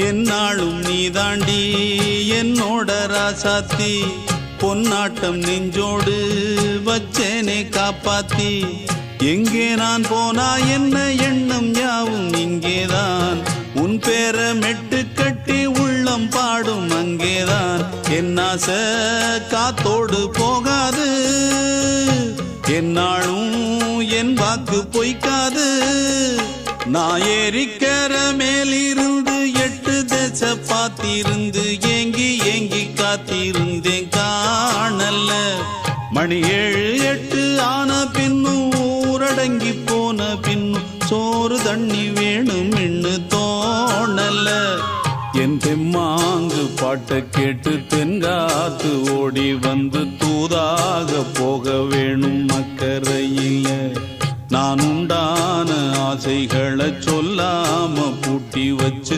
என்னாலும் நீ தாண்டி என்னோட ராசாத்தி பொன்னாட்டம் நெஞ்சோடு வச்சேனே காப்பாத்தி எங்கே நான் போனா என்ன எண்ணம் யாவும் இங்கேதான் உன் பேர மெட்டு கட்டி உள்ளம் பாடும் அங்கேதான் என் ஆசை காத்தோடு போகாது என்னாலும் என் வாக்கு பொய்க்காது நான் ஏறிக்கிற மேலிருந்து 8 தேச பார்த்திருந்து ஏங்கி ஏங்கி காத்திருந்தேன் காணல மணி 7 8 ஆன பின்னும் ஊரடங்கி போன பின்னும் சோறு தண்ணி வேணும் இன்னு தோணல என் தெம்மாங்கு பாட்டை கேட்டு தென்காத்து ஓடி வந்து தூதாக போக வேணும் அக்கறையில நான் உண்டான ஆசைகளை சொல்லாம பூட்டி வச்சு